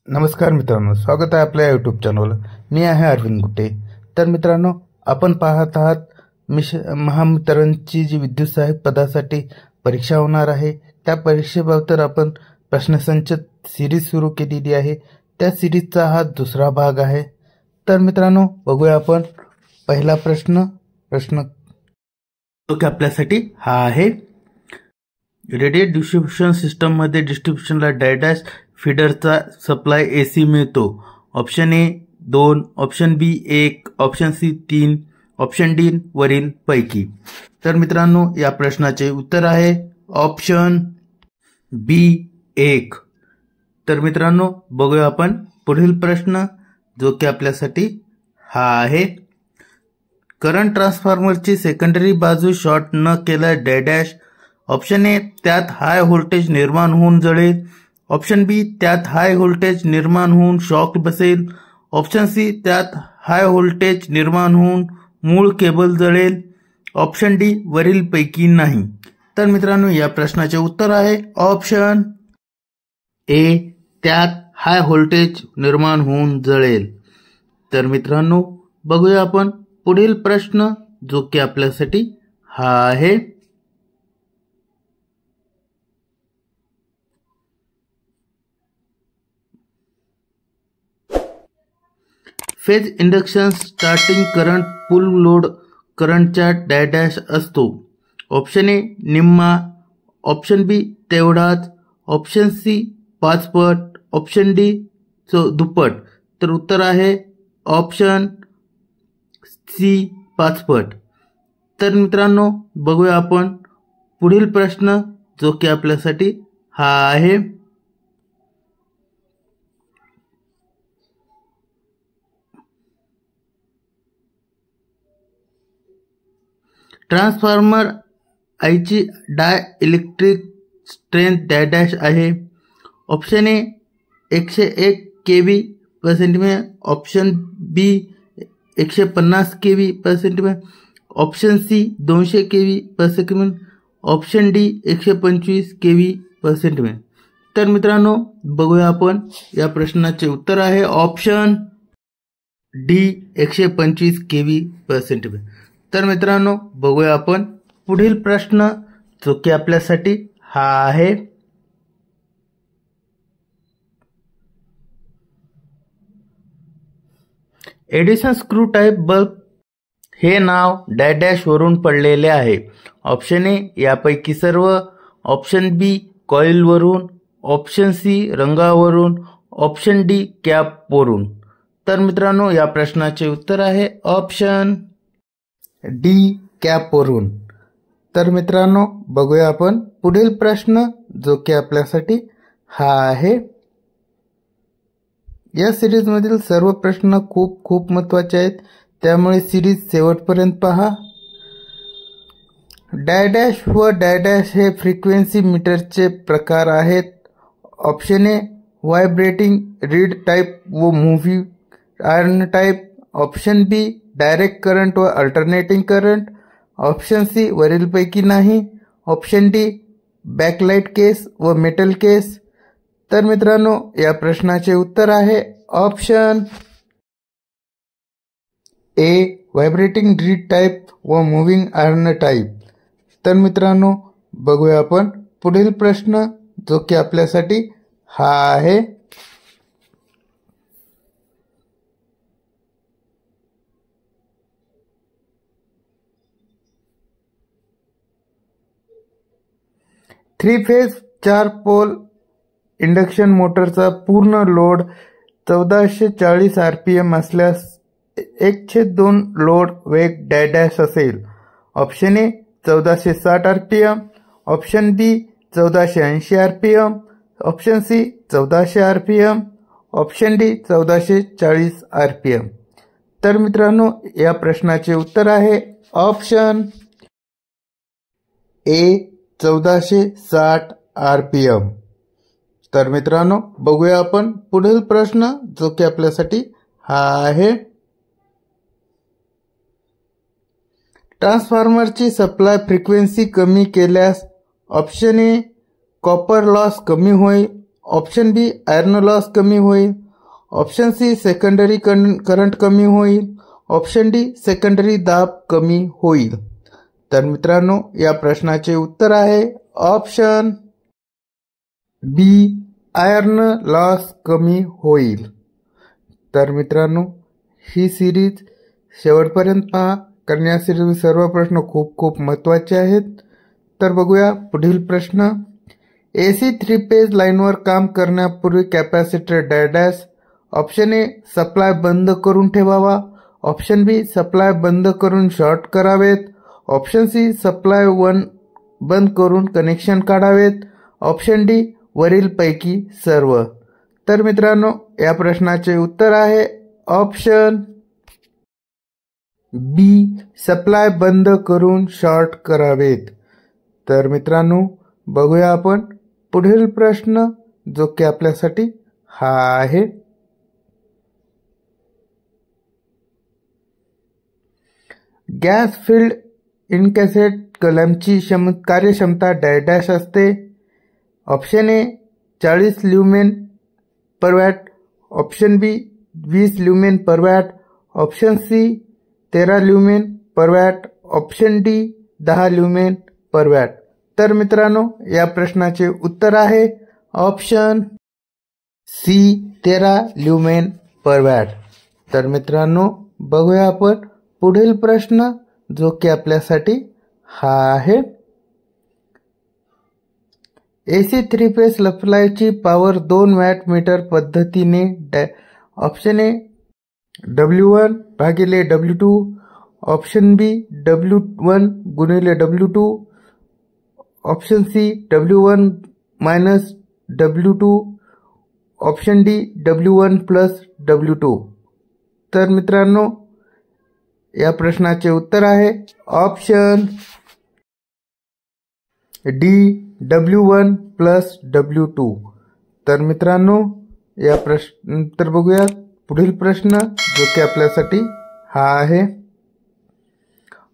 नमस्कार मित्रांनो, स्वागत आहे आपल्या यूट्यूब चॅनल। मी आहे अरविंद गुटे। तर मित्रांनो, आपण पाहत आहात महावितरणची जी विद्युत सहाय्यक पदासाठी परीक्षा होणार आहे, त्या परीक्षेबाबत आपण प्रश्नसंच सिरीज सुरू केलेली आहे। त्या सिरीजचा हा दुसरा भाग आहे। तर मित्रांनो, बघूया आपण पहिला प्रश्न तो की आपल्यासाठी हा आहे। रेडिएट डिस्ट्रीब्युशन सिस्टम मध्ये डिस्ट्रीब्युशनला डॅश फीडरचा सप्लाय एसी मिळतो। Option A 2, option B 1, option C 3, option D वरील पैकी। तर मित्रांनो, या प्रश्नाचे उत्तर आहे ऑप्शन बी 1। तर मित्रांनो, बघूया आपण पुढील प्रश्न, जो की आपल्यासाठी हा आहे। करंट ट्रान्सफॉर्मरची सेकंडरी बाजू शॉर्ट न केला डॅश। ऑप्शन ए त्यात हाय व्होल्टेज निर्माण होऊन जळेल। ऑप्शन बी त्यात हाय व्होल्टेज निर्माण होऊन शॉक बसेल। ऑप्शन सी त्यात हाय व्होल्टेज निर्माण होऊन मूळ केबल जळेल। ऑप्शन डी वरील पैकी नाही। तर मित्रांनो, या प्रश्नाचे उत्तर आहे ऑप्शन ए त्यात हाय व्होल्टेज निर्माण होऊन जळेल। तर मित्रांनो, बघूया आपण पुढील प्रश्न, जो की आपल्यासाठी हा आहे। फेज इंडक्शन स्टार्टिंग करंट फुल लोड करंटच्या डॅश असतो। ऑप्शन ए निम्मा, ऑप्शन बी तेवढाच, ऑप्शन सी 5 पट, ऑप्शन डी दुप्पट। तर उत्तर आहे ऑप्शन सी 5 पट। तर मित्रांनो, बघूया आपण पुढील प्रश्न, जो की आपल्यासाठी हा आहे। ट्रान्सफॉर्मर आईची डाय इलेक्ट्रिक स्ट्रेंथ डॅश आहे। Option A 101 kV per centimetre, option B 150 kV per centimetre, option C 200 kV per centimetre, option D 125 kV per centimetre. तर मित्रांनो, बघूया आपण या प्रश्नाचे उत्तर आहे option D 125 kV per centimetre. तर मित्रांनो, बघूया आपण पुढील प्रश्न, जो की आपल्यासाठी हा आहे। एडिसन स्क्रू टाइप बल्ब हे नाव डॅश वरून पडलेले आहे। ऑप्शन ए यापैकी सर्व, ऑप्शन बी कॉइल वरून, ऑप्शन सी रंगावरून, ऑप्शन डी कॅप वरून। तर मित्रांनो, या प्रश्नाचे उत्तर आहे ऑप्शन डी कॅप वरून। तर मित्रांनो, बघूया आपण पुढील प्रश्न, जो की आपल्यासाठी हा आहे। या सिरीज मधील सर्व प्रश्न खूप महत्त्वाचे आहेत, त्यामुळे सिरीज शेवटपर्यंत पहा। डॅश व डॅश हे फ्रिक्वेन्सी मीटरचे प्रकार आहेत। Option A vibrating read type व मूव्हिंग आयर्न टाइप, ऑप्शन बी डायरेक्ट करंट व अल्टरनेटिंग करंट, ऑप्शन सी वरीलपैकी नाही, ऑप्शन डी बॅकलाइट केस व मेटल केस। तर मित्रांनो, या प्रश्नाचे उत्तर आहे ऑप्शन ए व्हायब्रेटिंग रीड टाइप व मूव्हिंग आयर्न टाइप। तर मित्रांनो, बघूया आपण पुढील प्रश्न, जो की आपल्यासाठी हा आहे। थ्री फेज 4 पोल इंडक्शन मोटरचा पूर्ण लोड 1440 RPM असल्यास 1/2 लोड वेग डॅश असेल। Option A 1460 RPM, option B 1480 RPM, option C 1400 RPM, option D 1440 RPM। तर मित्रांनो, या प्रश्नाचे उत्तर आहे ऑप्शन ए 1460 RPM। तर मित्रांनो, बघूया आपण पुढील प्रश्न, जो की आपल्यासाठी हा आहे। ट्रान्सफॉर्मरची सप्लाय फ्रिक्वेन्सी कमी केल्यास ऑप्शन ए कॉपर लॉस कमी होईल, ऑप्शन बी आयर्न लॉस कमी होईल, ऑप्शन सी सेकंडरी करंट कमी होईल, ऑप्शन डी सेकंडरी दाब कमी होईल. तर मित्रांनो या प्रश्नाचे उत्तर आहे ऑप्शन बी आयर्न लॉस कमी होईल. तर मित्रांनो ही सिरीज शेवटपर्यंत पहा, कारण या सिरीज सर्व प्रश्न खूप खूप महत्त्वाचे आहेत. तर बघूया पुढील प्रश्न. AC 3 फेज लाईनवर काम करण्यापूर्वी कॅपॅसिटर डॅश. ऑप्शन ए सप्लाय बंद करून ठेवावा, ऑप्शन बी सप्लाय बंद करून शॉर्ट करावेत, ऑप्शन सी सप्लाय बंद करून कनेक्शन काढावेत, ऑप्शन डी वरील पैकी सर्व. तर मित्रांनो या प्रश्नाचे उत्तर आहे ऑप्शन बी सप्लाय बंद करून शॉर्ट करावेत. तर मित्रांनो बघूया आपण पुढील प्रश्न, जो की आपल्यासाठी हा आहे. गॅस फील्ड इनकॅसेट कलमची कार्यक्षमता डॅश असते. Option A 40 lumen per watt, option B 20 lumen per watt, option C 13 lumen per watt, option D 10 lumen per watt. तर मित्रांनो या प्रश्नाचे उत्तर आहे option C 13 lumen per watt. तर मित्रांनो बघूया आपण पुढील प्रश्न, जो की आपल्यासाठी हा आहे. AC 3 फेज सप्लायची पॉवर 2 वॅट मीटर पद्धतीने ऑप्शन ए W1 भागिले W2, ऑप्शन बी W1 गुणिले W2, option C W1 minus W2, option D W1 plus W2. तर मित्रांनो या प्रश्नाचे उत्तर आहे option D W1 plus W2. तर मित्रांनो या तर बघूया पुढील प्रश्न, जो की आपल्यासाठी हा आहे.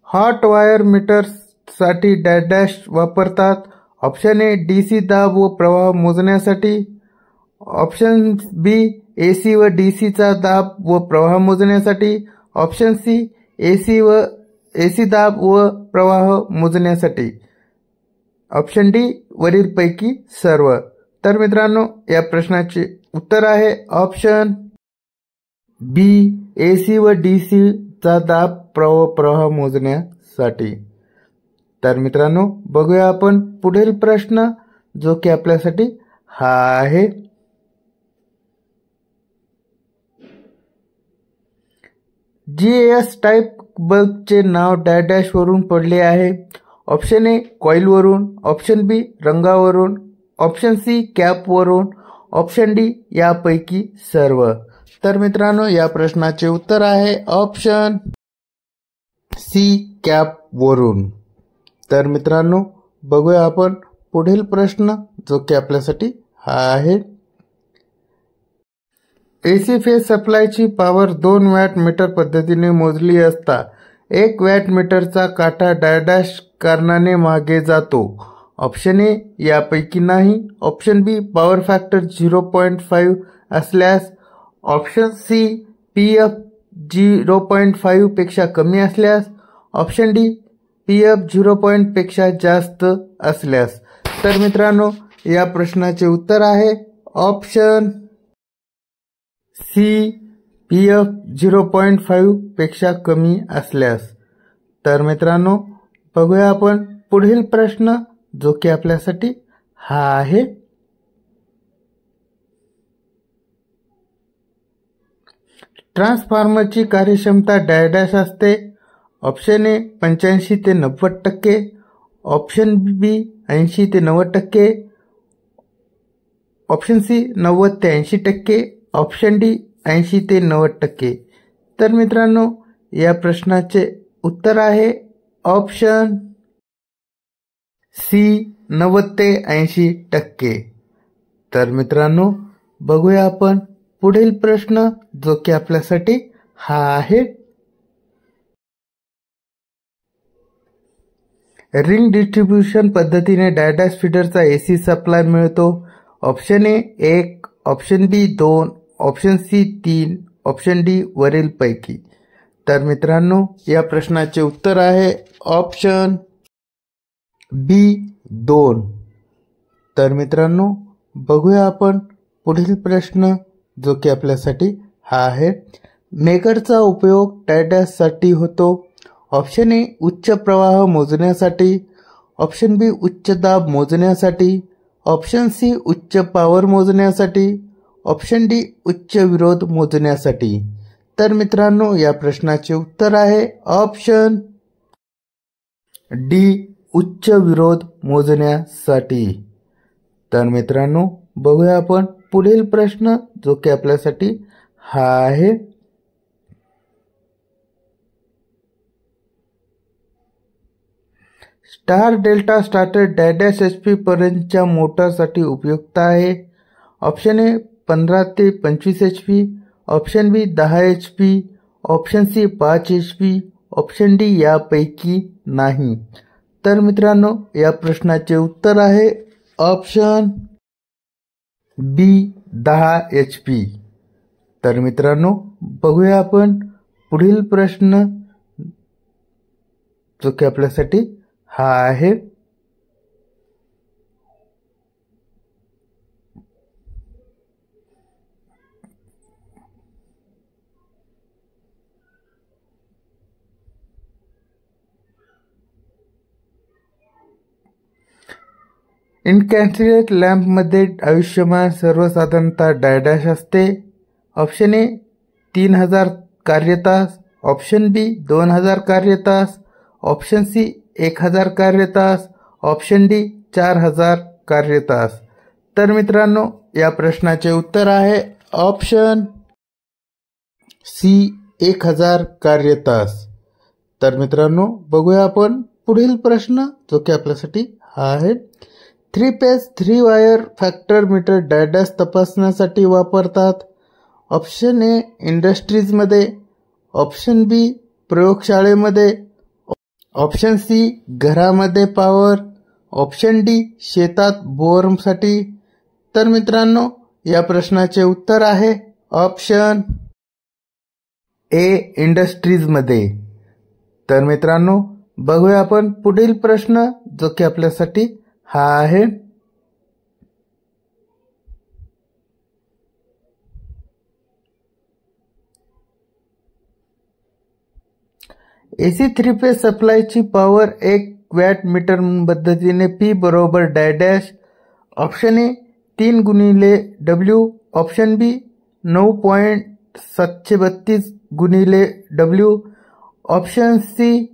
हॉट वायर मीटर साठी डॅश वापरतात. ऑप्शन ए DC दाब व प्रवाह मोजण्यासाठी, ऑप्शन बी AC व DC चा दाब व प्रवाह मोजण्यासाठी, ऑप्शन सी AC दाब व प्रवाह मोजण्यासाठी, ऑप्शन डी वरील पैकी सर्व. तर मित्रांनो या प्रश्नाचे उत्तर आहे ऑप्शन बी AC व DC चा दाब प्रवाह मोजण्यासाठी. तर मित्रांनो बघूया आपण पुढील प्रश्न, जो की आपल्यासाठी हा आहे. GAS टाईप बल्बचे नाव डॅश वरून पडले आहे. ऑप्शन ए कॉईल वरून, ऑप्शन बी रंगावरून, ऑप्शन सी कॅप वरून, ऑप्शन डी यापैकी सर्व. तर मित्रांनो या प्रश्नाचे उत्तर आहे ऑप्शन सी कॅप वरून. तर मित्रांनो बघूया आपण पुढील प्रश्न, जो की आपल्यासाठी हा आहे. AC फेज सप्लायची पॉवर 2 वॅट मीटर पद्धतीने मोजली असता 1 वॅट मीटरचा काटा डॅश कारणाने मागे जातो. ऑप्शन ए यापैकी नाही, ऑप्शन बी पॉवर फॅक्टर 0.5 असल्यास, ऑप्शन सी PF 0.5 पेक्षा कमी असल्यास, ऑप्शन डी PF 0 पेक्षा जास्त असल्यास. तर मित्रांनो या प्रश्नाचे उत्तर आहे ऑप्शन सी PF 0.5 पेक्षा कमी असल्यास. तर मित्रांनो बघूया आपण पुढील प्रश्न, जो की आपल्यासाठी हा आहे. ट्रान्सफॉर्मरची कार्यक्षमता डॅश असते. ऑप्शन ए 85 ते 90%, ऑप्शन बी 80 ते 90%, ऑप्शन सी 90 ते 80%, ऑप्शन डी 80 ते 90%. तर मित्रांनो या प्रश्नाचे उत्तर आहे ऑप्शन सी 90 ते 80%. तर मित्रांनो बघूया आपण पुढील प्रश्न, जो की आपल्यासाठी हा आहे. रिंग डिस्ट्रीब्युशन पद्धतीने डॅश फीडरचा AC सप्लाय मिळतो. Option A 1, option B 2, option C 3, option D वरील पैकी. तर मित्रांनो या प्रश्नाचे उत्तर आहे ऑप्शन बी 2. तर मित्रांनो बघूया आपण पुढील प्रश्न जो की आपल्यासाठी हा आहे. मेगरचा उपयोग डॅशसाठी होतो. ऑप्शन ए उच्च प्रवाह मोजण्यासाठी, ऑप्शन बी उच्च दाब मोजण्यासाठी, ऑप्शन सी उच्च पॉवर मोजण्यासाठी, ऑप्शन डी उच्च विरोध मोजण्यासाठी. तर मित्रांनो या प्रश्नाचे उत्तर आहे ऑप्शन डी उच्च विरोध मोजण्यासाठी. तर मित्रांनो बघूया आपण पुढील प्रश्न जो की आपल्यासाठी हा आहे. Star delta starter dash HP पर्यंतच्या मोटरसाठी उपयुक्त आहे. ऑप्शन ए 15 ते 25 HP, option B 10 HP, option C 5 HP, option D यापैकी नाही. तर मित्रांनो या प्रश्नाचे उत्तर आहे ऑप्शन बी 10 HP. तर मित्रांनो बघूया आपण पुढील प्रश्न जो की आपल्यासाठी हा आहे. इनकॅन्डिडेट लॅम्पमध्ये आयुष्यमान सर्वसाधारणतः डॅश असते. ऑप्शन ए 3000 कार्यतास, ऑप्शन बी 2000 कार्यतास, ऑप्शन सी 1000 कार्यतास, ऑप्शन डी 4000 कार्यतास. तर मित्रांनो या प्रश्नाचे उत्तर आहे ऑप्शन सी 1000 कार्यतास. तर मित्रांनो बघूया आपण पुढील प्रश्न जो की आपल्यासाठी हा आहे. 3 phase 3 wire factor meter dash तपासण्यासाठी वापरतात. ऑप्शन ए इंडस्ट्रीजमध्ये, ऑप्शन बी प्रयोगशाळेमध्ये, ऑप्शन सी घरामध्ये पॉवर, ऑप्शन डी शेतात बोरसाठी. तर मित्रांनो या प्रश्नाचे उत्तर आहे ऑप्शन ए इंडस्ट्रीजमध्ये. तर मित्रांनो बघूया आपण पुढील प्रश्न जो की आपल्यासाठी हा आहे. AC 3 फेज सप्लायची पॉवर 1 वॅट मीटर पद्धतीने P बरोबर डॅश. ऑप्शन ए 3 गुणिले W, ऑप्शन बी 9.732 गुणिले W, ऑप्शन सी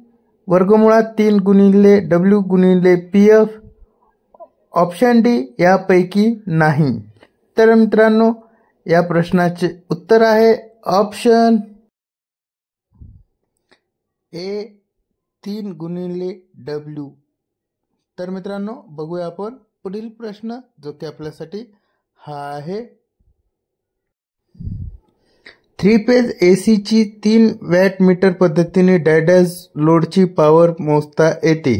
वर्गमुळात 3 गुणिले W गुणिले PF, ऑप्शन डी यापैकी नाही. तर मित्रांनो या प्रश्नाचे उत्तर आहे ऑप्शन ए 3 गुणिले W. तर मित्रांनो बघूया आपण पुढील प्रश्न जो की आपल्यासाठी हा आहे. 3 फेज AC ची 3 वॅट मीटर पद्धतीने डॅश लोडची पॉवर मोजता येते.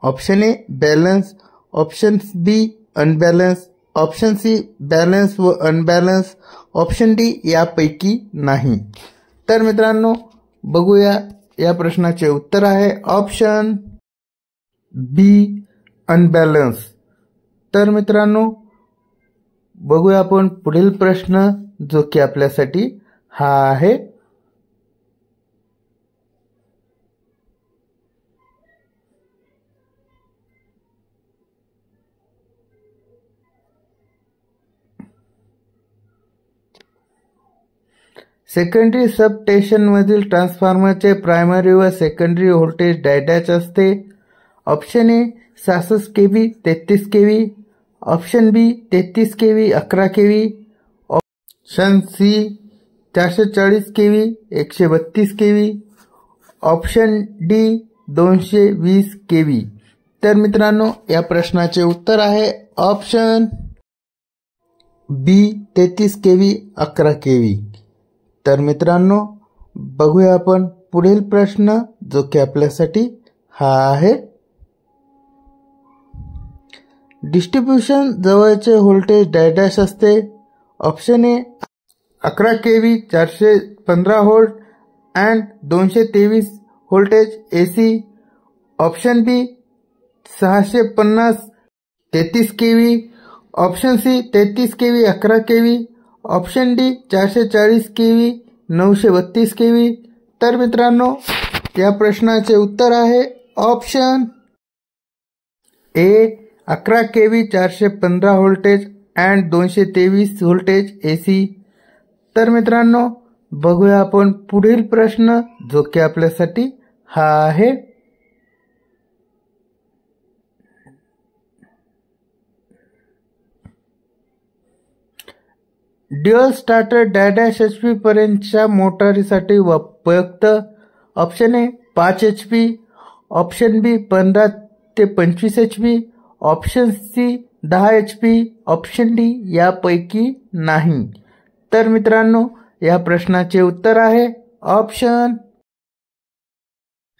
Option A balance, option B unbalance, option C balance व अनबॅलन्स, ऑप्शन डी यापैकी नाही. तर मित्रांनो बघूया या प्रश्नाचे उत्तर आहे ऑप्शन बी अनबॅलन्स. तर मित्रांनो बघूया आपण पुढील प्रश्न जो की आपल्यासाठी हा आहे. सेकंडरी सबस्टेशनमधील ट्रान्सफॉर्मरचे प्रायमरी व सेकंडरी व्होल्टेज डॅश असते. Option A 66 kV 33 kV, option B 33 kV 11 kV, option C 440 kV 132 kV, option D 220 kV. तर मित्रांनो या प्रश्नाचे उत्तर आहे ऑप्शन बी 33 kV 11 kV. तर मित्रांनो बघूया आपण पुढील प्रश्न जो की आपल्यासाठी हा आहे. डिस्ट्रीब्युशन जवळचे व्होल्टेज डॅश असते. Option A 11 kV 415 volt and 223 voltage AC. Option B 650 33 kV. Option C 33 kV 11 kV. Option D 440 kV 932 kV. तर मित्रांनो या प्रश्नाचे उत्तर आहे option A 11 kV 415 voltage and 223 voltage AC. तर मित्रांनो बघूया आपण पुढील प्रश्न, जो की आपल्यासाठी हा आहे. ड्युअल स्टार्टर डॅश HP पर्यंतच्या मोटारीसाठी उपयुक्त. Option A 5 HP. Option B 15 ते 25 HP. Option C 10 HP. Option D यापैकी नाही. तर मित्रांनो या प्रश्नाचे उत्तर आहे ऑप्शन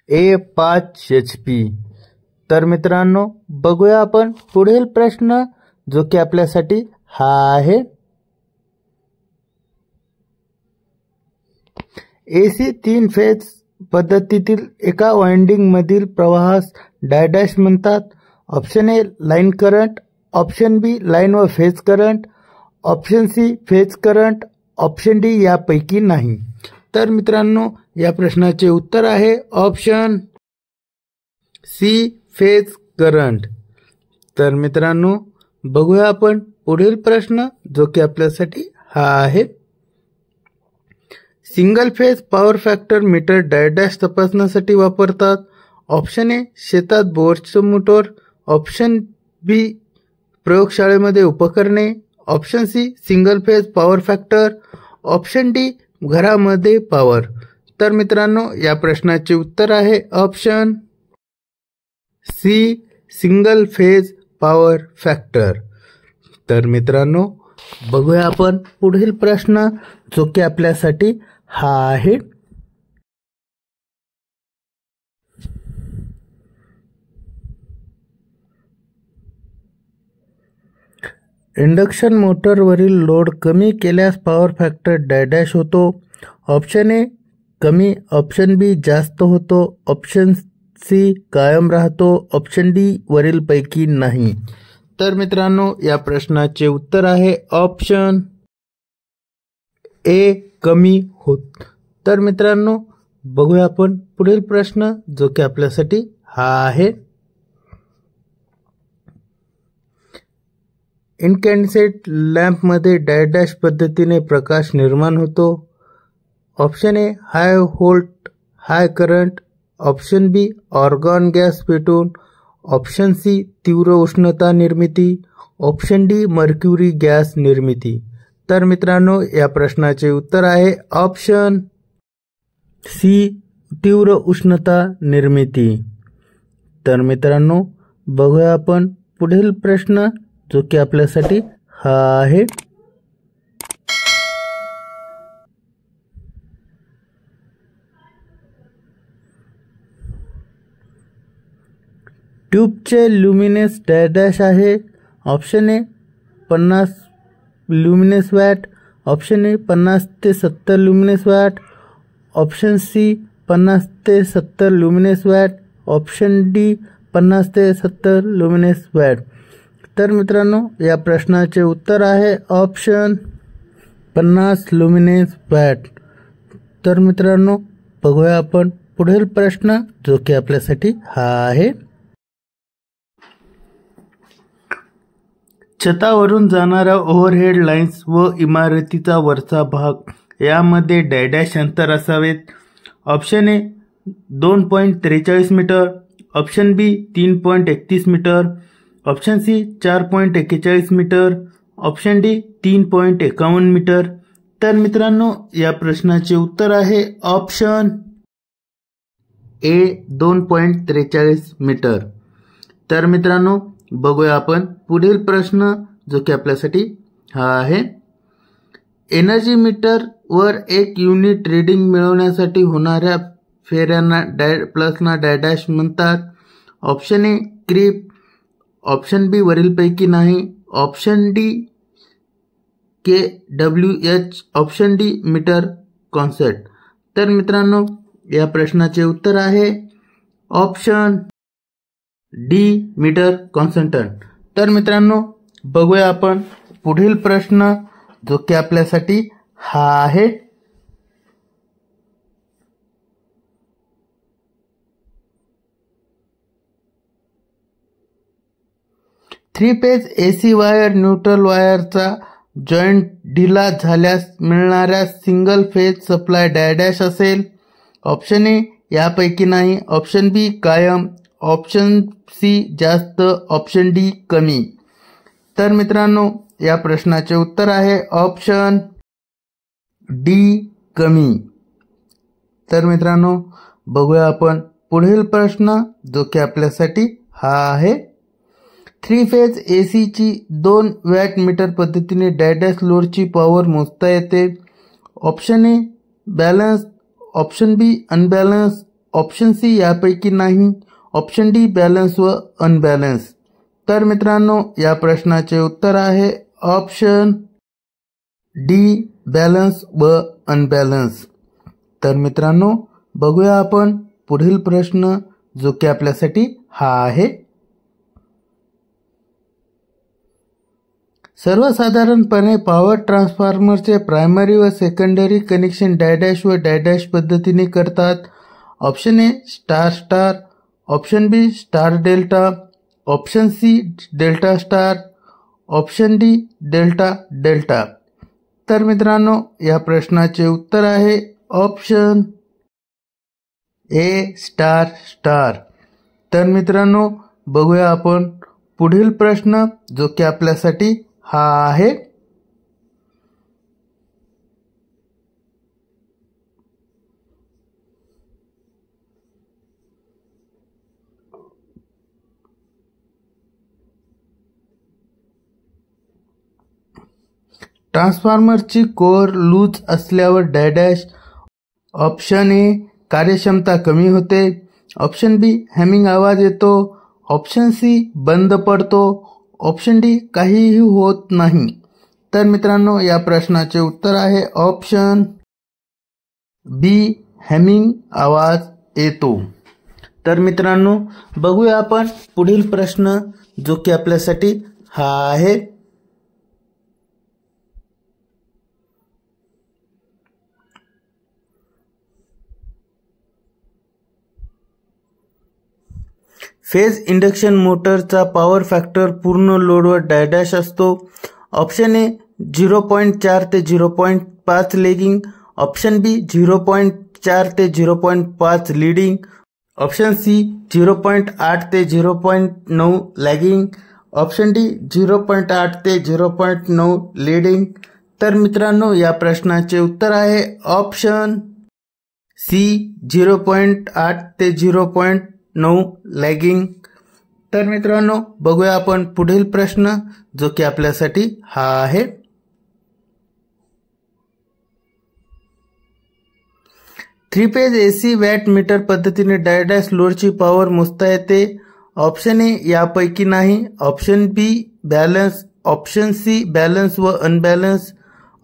ए 5 HP. तर मित्रांनो बघूया आपण पुढील प्रश्न, जो की आपल्यासाठी हा आहे. AC 3 फेज पद्धतीतील एका वाइंडिंग मधील प्रवाहास डॅश म्हणतात. Option A line current. Option B line व phase current. Option C phase current. Option D यापैकी नाही. तर मित्रांनो या प्रश्नाचे उत्तर आहे ऑप्शन सी फेज करंट. तर मित्रांनो बघूया आपण पुढील प्रश्न, जो की आपल्यासाठी हा आहे. Single phase power factor meter dash तपासण्यासाठी वापरतात. ऑप्शन ए शेतात बोरचं मोटर. ऑप्शन बी प्रयोगशाळेमध्ये उपकरणे. Option C single phase power factor. Option D घरामध्ये पॉवर. तर मित्रांनो या प्रश्नाचे उत्तर आहे option C single phase power factor. तर मित्रांनो बघूया आपण पुढील प्रश्न, जो की आपल्यासाठी हा आहे. इंडक्शन मोटरवरील लोड कमी केल्यास पॉवर फॅक्टर डॅश होतो. ऑप्शन ए कमी. ऑप्शन बी जास्त होतो. ऑप्शन सी कायम राहतो. ऑप्शन डी वरील पैकी नाही. तर मित्रांनो या प्रश्नाचे उत्तर आहे ऑप्शन ए कमी होत. तर मित्रांनो बघूया आपण पुढील प्रश्न, जो की आपल्यासाठी हा आहे. इनकॅन्डिसेंट लॅम्पमध्ये डॅश पद्धतीने प्रकाश निर्माण होतो. Option A high volt high current. Option B argon gas पेटून. ऑप्शन सी तीव्र उष्णता निर्मिती. ऑप्शन डी मर्क्युरी गॅस निर्मिती. तर मित्रांनो या प्रश्नाचे उत्तर आहे ऑप्शन सी तीव्र उष्णता निर्मिती. तर मित्रांनो बघूया आपण पुढील प्रश्न, जो की आपल्यासाठी हा आहे. ट्यूबचे ल्युमिनेस डॅश आहे. Option A 50 lumens watt. Option A 50 ते 70 ल्युमिनेस वॅट. ऑप्शन सी 50 ते 70 ल्युमिनेस वॅट. ऑप्शन डी 50 ते 70 ल्युमिनेस वॅट. तर मित्रांनो या प्रश्नाचे उत्तर आहे ऑप्शन 50 ल्युमिनेस वॅट. तर मित्रांनो बघूया आपण पुढील प्रश्न, जो की आपल्यासाठी हा आहे. छतावरून जाणाऱ्या ओव्हरहेड लाईन्स व इमारतीचा वरचा भाग यामध्ये डॅश अंतर असावेत. Option A 2.43 metre. Option B 3.31 metre. Option C 4.41 metre. Option D 3.51 metre. तर मित्रांनो या प्रश्नाचे उत्तर आहे ऑप्शन ए 2.43 मीटर. तर मित्रांनो बघूया आपण पुढील प्रश्न, जो की आपल्यासाठी हा आहे. एनर्जी मीटर वर एक युनिट रीडिंग मिळवण्यासाठी होणाऱ्या फेऱ्यांना प्लसना डॅश म्हणतात. Option A creep. Option B वरीलपैकी नाही, option D KWH, option D meter concept. तर मित्रांनो या प्रश्नाचे उत्तर आहे ऑप्शन डी मीटर कॉन्स्टंट. तर मित्रांनो बघूया आपण पुढील प्रश्न जो की आपल्यासाठी हा आहे. Three page AC wire neutral वायरचा जॉईंट ढिला झाल्यास मिळणाऱ्या सिंगल फेज सप्लाय डॅश असेल. ऑप्शन ए यापैकी नाही, ऑप्शन बी कायम, ऑप्शन सी जास्त, ऑप्शन डी कमी. तर मित्रांनो या प्रश्नाचे उत्तर आहे ऑप्शन डी कमी. तर मित्रांनो बघूया आपण पुढील प्रश्न जो की आपल्यासाठी हा आहे. थ्री फेज AC ची 2 वॅट मीटर पद्धतीने डॅश लोडची पॉवर मोजता येते. Option A balance, option B unbalance, option C यापैकी नाही, ऑप्शन डी बॅलन्स व अनबॅलन्स. तर मित्रांनो या प्रश्नाचे उत्तर आहे ऑप्शन डी बॅलन्स व अनबॅलन्स. तर मित्रांनो बघूया आपण पुढील प्रश्न जो की आपल्यासाठी हा आहे. सर्वसाधारणपणे पॉवर ट्रान्सफॉर्मरचे प्रायमरी व सेकंडरी कनेक्शन डॅश व डॅश पद्धतीने करतात. Option A star star, option B star delta, option C delta star, option D delta delta. तर मित्रांनो या प्रश्नाचे उत्तर आहे ऑप्शन ए स्टार स्टार. तर मित्रांनो बघूया आपण पुढील प्रश्न जो की आपल्यासाठी हा आहे. ट्रान्सफॉर्मरची कोर लूज असल्यावर डॅश. ऑप्शन ए कार्यक्षमता कमी होते, ऑप्शन बी हॅमिंग आवाज येतो, ऑप्शन सी बंद पडतो, ऑप्शन डी काहीही होत नाही. तर मित्रांनो या प्रश्नाचे उत्तर आहे ऑप्शन बी हॅमिंग आवाज येतो. तर मित्रांनो बघूया आपण पुढील प्रश्न जो की आपल्यासाठी हा आहे. फेज इंडक्शन मोटरचा पॉवर फॅक्टर पूर्ण लोडवर डॅश असतो. ऑप्शन ए 0.4 ते 0.5 लेगिंग, ऑप्शन बी 0.4 ते 0.5 लीडिंग, ऑप्शन सी 0.8 ते 0.9 लॅगिंग, ऑप्शन डी 0.8 ते 0.9 लीडिंग. तर मित्रांनो या प्रश्नाचे उत्तर आहे ऑप्शन सी 0.8 ते 0.9 लॅगिंग. तर मित्रांनो बघूया आपण पुढील प्रश्न जो की आपल्यासाठी हा आहे. Three page AC watt meter पद्धतीने डॅश लोडची पॉवर मोजता येते. ऑप्शन ए यापैकी नाही, option B balance, option C balance व अनबॅलन्स,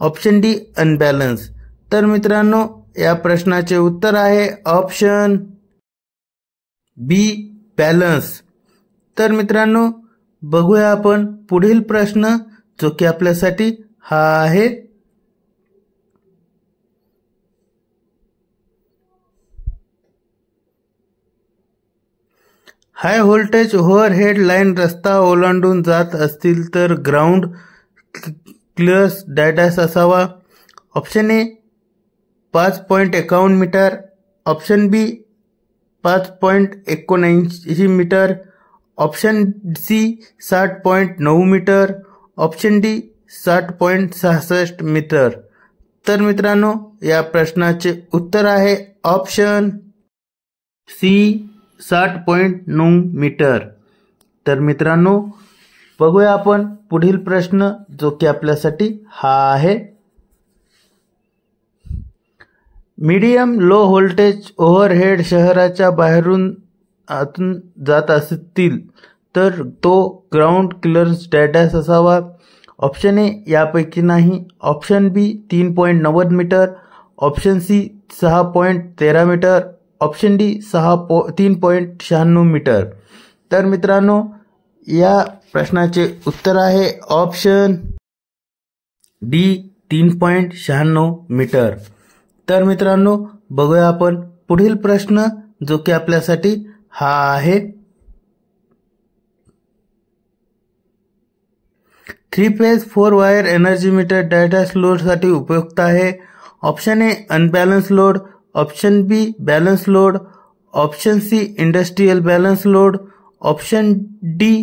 ऑप्शन डी अनबॅलन्स. तर मित्रांनो या प्रश्नाचे उत्तर आहे ऑप्शन बी बॅलन्स. तर मित्रांनो बघूया आपण पुढील प्रश्न जो की आपल्यासाठी हा आहे. हाय व्होल्टेज ओव्हरहेड लाईन रस्ता ओलांडून जात असतील तर ग्राउंड क्लिअर्स डॅश असावा. Option A 5.51 metre, option B 5.79 metre, option C 60.9 metre, option D 60.66 metre. तर मित्रांनो या प्रश्नाचे उत्तर आहे ऑप्शन सी 60.9 मीटर. तर मित्रांनो बघूया आपण पुढील प्रश्न जो की आपल्यासाठी हा आहे. मीडियम लो व्होल्टेज ओव्हरहेड शहराच्या बाहेरून आतून जात असतील तर तो ग्राउंड क्लिअरन्स डॅश असावा. ऑप्शन ए यापैकी नाही. Option B 3.90 metre. Option C 6.13 metre. Option D 3.96 metre. तर मित्रांनो या प्रश्नाचे उत्तर आहे ऑप्शन डी 3.96 मीटर. तर मित्रांनो बघूया आपण पुढील प्रश्न जो की आपल्यासाठी हा आहे. 3 phase 4 wire energy meter dash लोडसाठी उपयुक्त आहे. Option A unbalance load. Option B balance load. Option C industrial balance load. Option D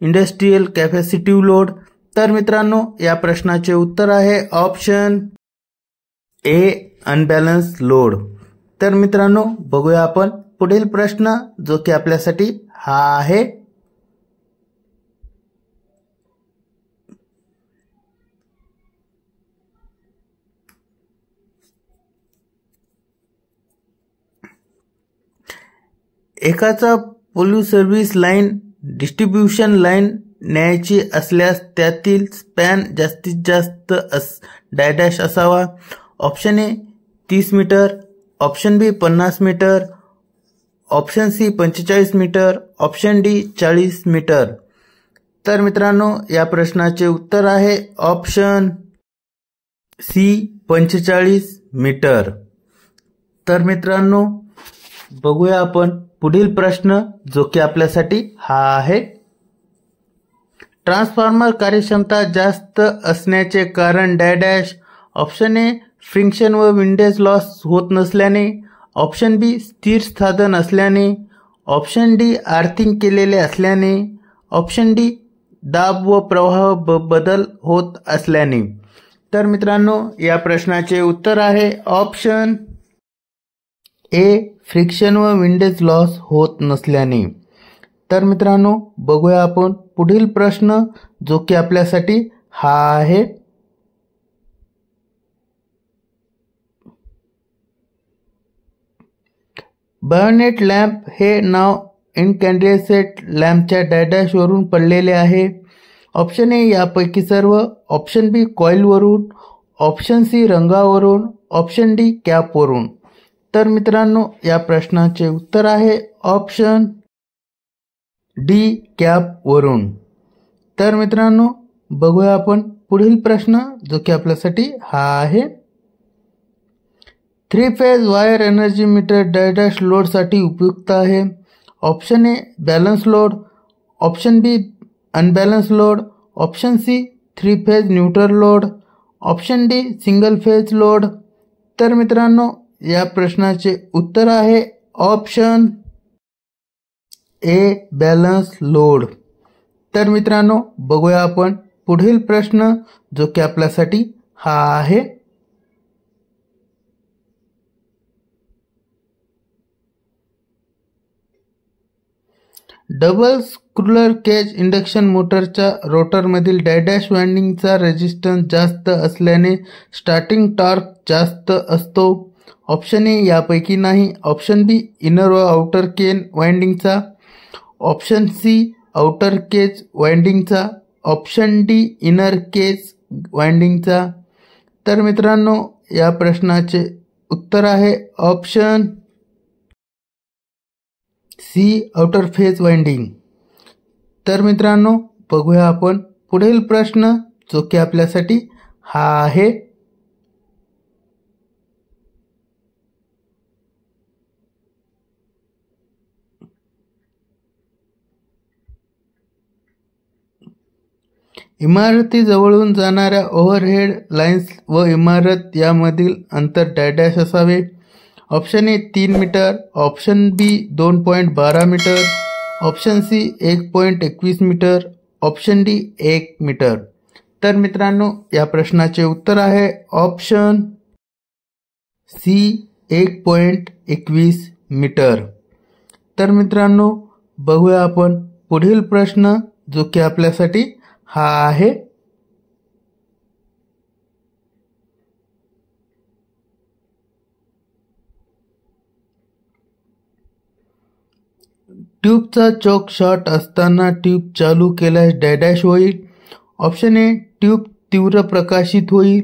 industrial capacitive load. तर मित्रांनो या प्रश्नाचे उत्तर आहे ऑप्शन ए अनबॅलन्स लोड. तर मित्रांनो बघूया आपण पुढील प्रश्न जो की आपल्यासाठी हा आहे. एकाचा पोलिओ सर्व्हिस लाईन डिस्ट्रीब्युशन लाईन न्यायची असल्यास त्यातील स्पॅन जास्तीत जास्त डॅश असावा. Option A 30 metre. Option B 50 metre. Option C 45 metre. Option D 40 metre. तर मित्रांनो या प्रश्नाचे उत्तर आहे ऑप्शन सी 45 मीटर. तर मित्रांनो बघूया आपण पुढील प्रश्न जो की आपल्यासाठी हा आहे. ट्रान्सफॉर्मर कार्यक्षमता जास्त असण्याचे कारण डॅश. ऑप्शन ए फ्रिक्शन व विंडेज लॉस होत नसल्याने. ऑप्शन बी स्थिर साधन असल्याने. ऑप्शन डी आर्थिंग केलेले असल्याने. ऑप्शन डी दाब व प्रवाह बदल होत असल्याने. तर मित्रांनो या प्रश्नाचे उत्तर आहे ऑप्शन ए फ्रिक्शन व विंडेज लॉस होत नसल्याने. तर मित्रांनो बघूया आपण पुढील प्रश्न जो की आपल्यासाठी हा आहे. बायोनेट लॅम्प हे नाव इनकॅन्डेसेंट लॅम्पच्या डॅश वरून पडलेले आहे. ऑप्शन ए यापैकी सर्व. ऑप्शन बी कॉइलवरून. ऑप्शन सी रंगावरून. ऑप्शन डी कॅपवरून. तर मित्रांनो या प्रश्नाचे उत्तर आहे ऑप्शन डी कॅपवरून. तर मित्रांनो बघूया आपण पुढील प्रश्न जो की आपल्यासाठी हा आहे. 3 phase wire energy meter dash लोडसाठी उपयुक्त आहे. Option A balance load. Option B unbalance load. Option C 3 phase neutral load. Option D single phase load. तर मित्रांनो या प्रश्नाचे उत्तर आहे ऑप्शन ए बॅलन्स लोड. तर मित्रांनो बघूया आपण पुढील प्रश्न जो की आपल्यासाठी हा आहे. डबल स्क्रूलर केज इंडक्शन मोटरच्या रोटरमधील डॅश वाइंडिंगचा रेजिस्टन्स जास्त असल्याने स्टार्टिंग टॉर्क जास्त असतो. ऑप्शन ए यापैकी नाही. ऑप्शन बी इनर व आउटर केन वाइंडिंगचा. ऑप्शन सी आउटर केज वाइंडिंगचा. ऑप्शन डी इनर केज वाइंडिंगचा. तर मित्रांनो या प्रश्नाचे उत्तर आहे option C outer phase winding. तर मित्रांनो बघूया आपण पुढील प्रश्न जो की आपल्यासाठी हा आहे. इमारतीजवळून जाणाऱ्या ओव्हरहेड लाईन्स व इमारत यामधील अंतर डॅश असावे. Option A 3 metre. Option B 2.12 metre. Option C 1.21 metre. Option D 1 metre. तर मित्रांनो या प्रश्नाचे उत्तर आहे ऑप्शन सी 1.21 मीटर. तर मित्रांनो बघूया आपण पुढील प्रश्न जो की आपल्यासाठी हा आहे. ट्यूबचा चोक शॉर्ट असताना ट्यूब चालू केल्यास डॅश होईल. ऑप्शन ए ट्यूब तीव्र प्रकाशित होईल.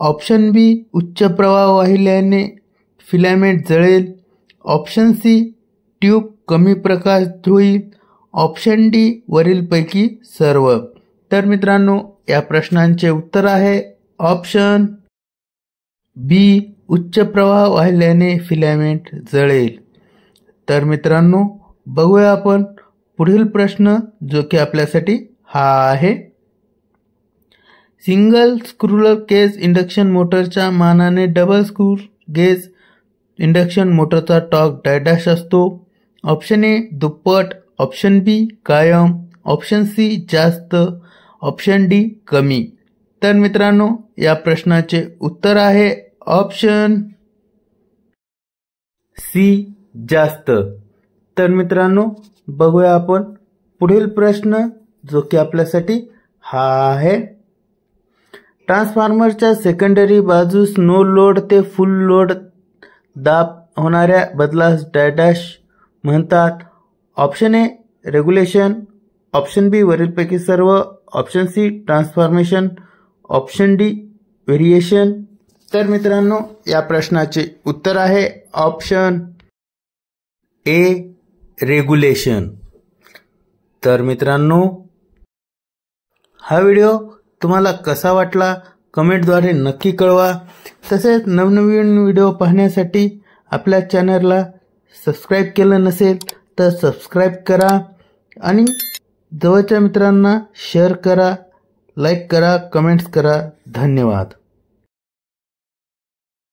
ऑप्शन बी उच्च प्रवाह वाहिल्याने फिलामेंट जळेल. ऑप्शन सी ट्यूब कमी प्रकाशित होईल. ऑप्शन डी वरीलपैकी सर्व. तर मित्रांनो या प्रश्नांचे उत्तर आहे ऑप्शन बी उच्च प्रवाह वाहिल्याने फिलामेंट जळेल. तर मित्रांनो बघूया आपण पुढील प्रश्न जो की आपल्यासाठी हा आहे. सिंगल स्क्रू केज इंडक्शन मोटरच्या मानाने डबल स्क्रू गेज इंडक्शन मोटरचा टॉर्क डॅश असतो. ऑप्शन ए दुप्पट. ऑप्शन बी कायम. ऑप्शन सी जास्त. ऑप्शन डी कमी. तर मित्रांनो या प्रश्नाचे उत्तर आहे ऑप्शन सी जास्त. तर मित्रांनो बघूया आपण पुढील प्रश्न जो की आपल्यासाठी हा आहे. ट्रान्सफॉर्मरच्या सेकंडरी बाजूस नो लोड ते फुल लोड दाब होणाऱ्या बदलास डॅश म्हणतात. Option A regulation. Option B वरीलपैकी सर्व. Option C transformation. Option D variation. तर मित्रांनो या प्रश्नाचे उत्तर आहे ऑप्शन ए रेग्युलेशन. तर मित्रांनो हा व्हिडिओ तुम्हाला कसा वाटला कमेंटद्वारे नक्की कळवा. तसेच नवनवीन व्हिडिओ पाहण्यासाठी आपल्या चॅनलला सबस्क्राईब केलं नसेल तर सबस्क्राईब करा आणि जवळच्या मित्रांना शेअर करा, लाईक करा, कमेंट्स करा. धन्यवाद.